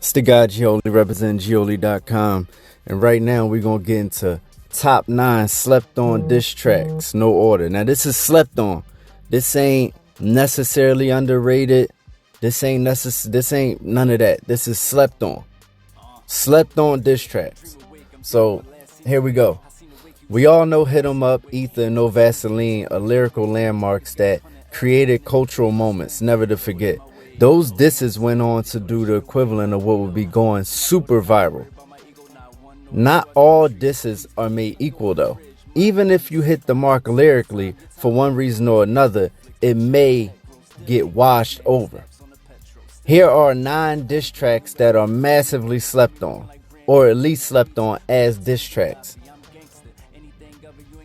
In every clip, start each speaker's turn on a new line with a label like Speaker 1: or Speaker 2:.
Speaker 1: It's the guy Gioli representing Gioli.com, and right now we're gonna get into top 9 slept on diss tracks, no order. Now this is slept on. This ain't necessarily underrated. This ain't none of that. This is slept on. Slept on diss tracks. So here we go. We all know Hit 'Em Up, Ether, and No Vaseline are lyrical landmarks that created cultural moments never to forget. Those disses went on to do the equivalent of what would be going super viral. Not all disses are made equal though. Even if you hit the mark lyrically, for one reason or another, it may get washed over. Here are 9 diss tracks that are massively slept on, or at least slept on as diss tracks.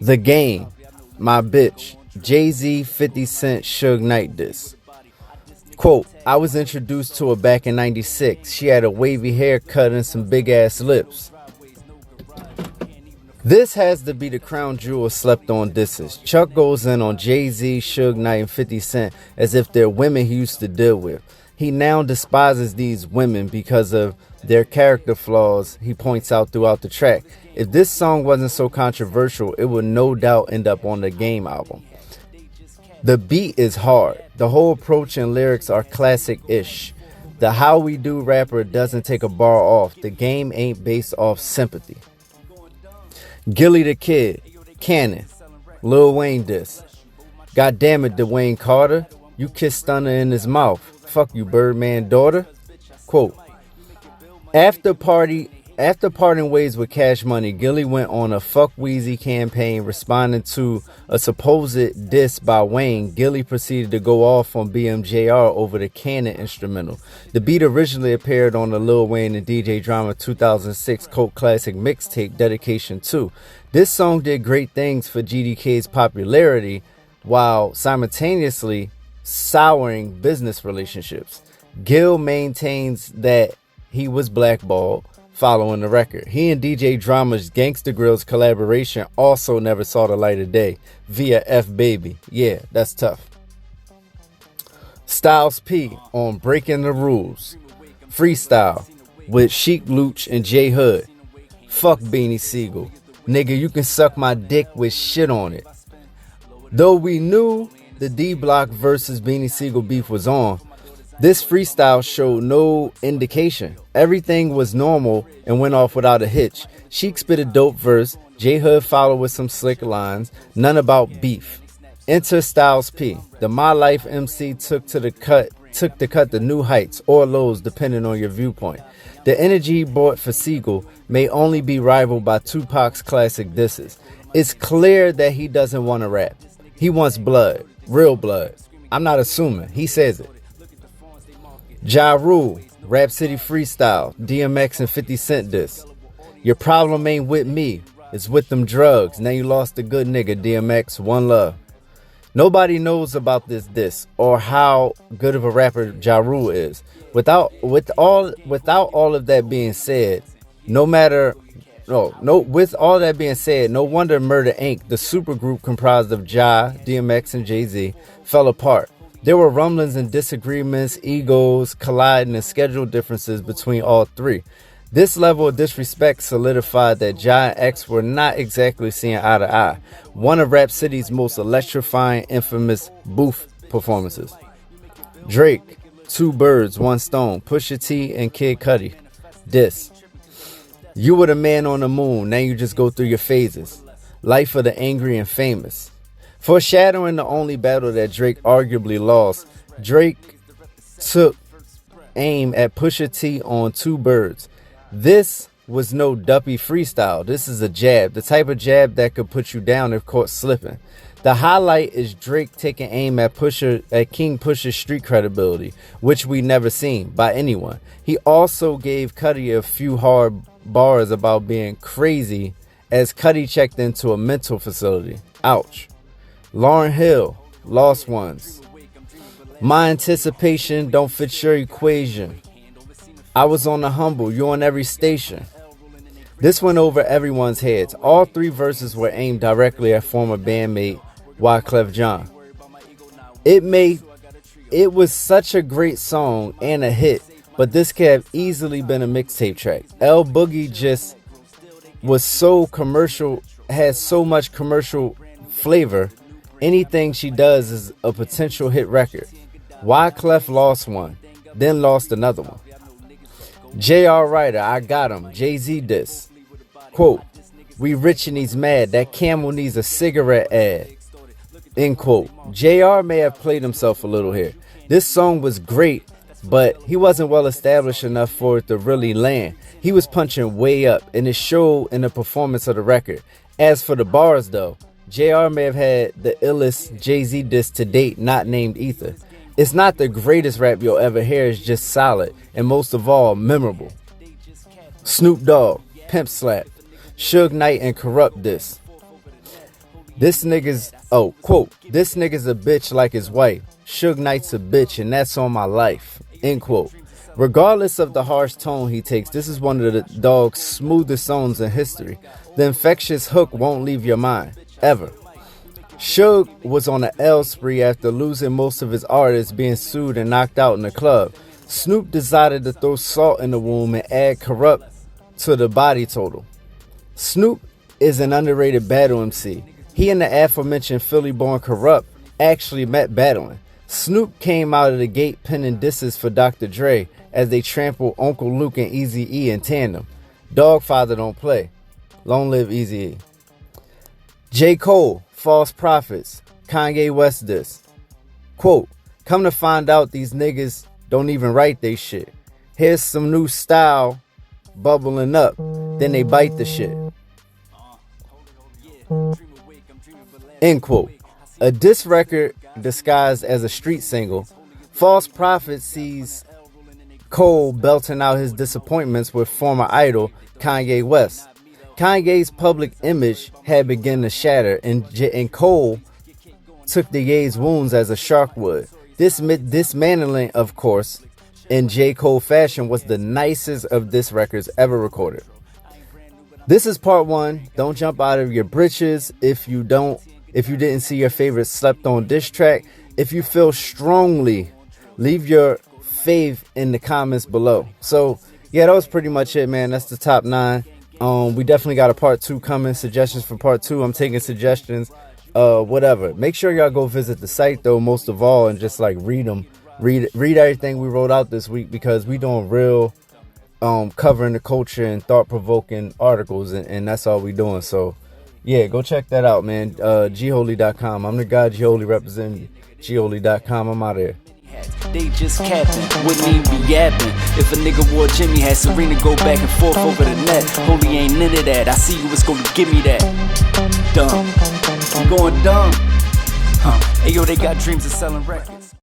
Speaker 1: The Game, My Bitch, JayZ 50 Cent Suge Knight diss. Quote, I was introduced to her back in 96. She had a wavy haircut and some big ass lips. This has to be the crown jewel of slept on disses. Chuck goes in on JayZ, Suge Knight, and 50 Cent as if they're women he used to deal with. He now despises these women because of their character flaws he points out throughout the track. If this song wasn't so controversial, it would no doubt end up on the Game album. The beat is hard. The whole approach and lyrics are classic-ish. The How We Do rapper doesn't take a bar off. The Game ain't based off sympathy. Gilly the Kid, Cannon, Lil Wayne diss. God damn it, Dwayne Carter. You kissed Stunner in his mouth. Fuck you, Birdman daughter. Quote, After parting ways with Cash Money, Gilly went on a Fuck Weezy campaign responding to a supposed diss by Wayne. Gilly proceeded to go off on BMJR over the Cannon instrumental. The beat originally appeared on the Lil Wayne and DJ Drama 2006 cult classic mixtape Dedication 2. This song did great things for GDK's popularity while simultaneously souring business relationships. Gil maintains that he was blackballed following the record. He and DJ Drama's Gangsta Grill's collaboration also never saw the light of day via F Baby. Yeah, that's tough. Styles P on Breaking the Rules. Freestyle with Sheik Luch and J Hood. Fuck Beanie Siegel. Nigga, you can suck my dick with shit on it. Though we knew the D Block versus Beanie Siegel beef was on, this freestyle showed no indication. Everything was normal and went off without a hitch. Sheik spit a dope verse. J Hood followed with some slick lines. None about beef. Enter Styles P. The My Life MC took the cut to new heights or lows depending on your viewpoint. The energy he brought for Siegel may only be rivaled by Tupac's classic disses. It's clear that he doesn't want to rap. He wants blood. Real blood. I'm not assuming. He says it. Ja Rule, Rap City Freestyle, DMX and 50 Cent diss. Your problem ain't with me, it's with them drugs. Now you lost a good nigga, DMX, one love. Nobody knows about this diss or how good of a rapper Ja Rule is. With all of that being said, no wonder Murder Inc., the supergroup comprised of Ja, DMX, and JayZ, fell apart. There were rumblings and disagreements, egos colliding, and schedule differences between all three. This level of disrespect solidified that Ja and X were not exactly seeing eye to eye. One of Rap City's most electrifying, infamous booth performances. Drake, Two Birds, One Stone, Pusha T, and Kid Cudi. Diss. You were the man on the moon, now you just go through your phases. Life of the angry and famous. Foreshadowing the only battle that Drake arguably lost, Drake took aim at Pusha T on Two Birds. This was no duppy freestyle. This is a jab, the type of jab that could put you down if caught slipping. The highlight is Drake taking aim at King Pusha's street credibility, which we never seen by anyone. He also gave Cudi a few hard bars about being crazy as Cudi checked into a mental facility. Ouch. Lauryn Hill, Lost Ones. My anticipation don't fit your equation. I was on the humble, you on every station. This went over everyone's heads. All 3 verses were aimed directly at former bandmate Wyclef Jean. It was such a great song and a hit, but this could have easily been a mixtape track. L Boogie just was so commercial, has so much commercial flavor. Anything she does is a potential hit record. Wyclef lost one, then lost another one. J.R. Writer, I got him. JayZ diss. Quote, we rich and he's mad. That camel needs a cigarette ad. End quote. JR may have played himself a little here. This song was great, but he wasn't well established enough for it to really land. He was punching way up, and it showed in the performance of the record. As for the bars, though, JR may have had the illest JayZ diss to date, not named Ether. It's not the greatest rap you'll ever hear, it's just solid, and most of all, memorable. Snoop Dogg, Pimp Slap, Suge Knight and Corrupt diss. This nigga's, quote, this nigga's a bitch like his wife. Suge Knight's a bitch and that's on my life. End quote. Regardless of the harsh tone he takes, this is one of the Dogg's smoothest songs in history. The infectious hook won't leave your mind, ever. Suge was on an L spree after losing most of his artists, being sued and knocked out in the club. Snoop decided to throw salt in the wound and add Corrupt to the body total. Snoop is an underrated battle MC. He and the aforementioned Philly-born Corrupt actually met battling. Snoop came out of the gate penning disses for Dr. Dre as they trampled Uncle Luke and Eazy-E in tandem. Dogfather don't play. Long live Eazy-E. J. Cole, False Prophets, Kanye West diss. Quote, come to find out these niggas don't even write they shit. Here's some new style bubbling up, then they bite the shit. End quote. A diss record disguised as a street single, False Prophet sees Cole belting out his disappointments with former idol Kanye West. Kanye's public image had begun to shatter, and Cole took the Ye's wounds as a shark would. This dismantling, of course, in J. Cole fashion, was the nicest of diss records ever recorded. This is part one. Don't jump out of your britches if you didn't see your favorite slept on diss track. If you feel strongly, leave your fave in the comments below. So yeah, that was pretty much it, man. That's the top 9. We definitely got a part 2 coming. Suggestions for part 2. I'm taking suggestions. Whatever. Make sure y'all go visit the site though, most of all, and just like read them. Read everything we wrote out this week, because we doing real covering the culture and thought-provoking articles, and that's all we doing. So yeah, go check that out, man. Gholy.com. I'm the guy Gholy, representing Gholy.com. I'm out of here.
Speaker 2: They just capping, wouldn't even be yapping. If a nigga wore Jimmy, had Serena go back and forth over the net. Holy ain't into that, I see you was gonna give me that. Dumb, I'm going dumb. Hey yo, they got dreams of selling records.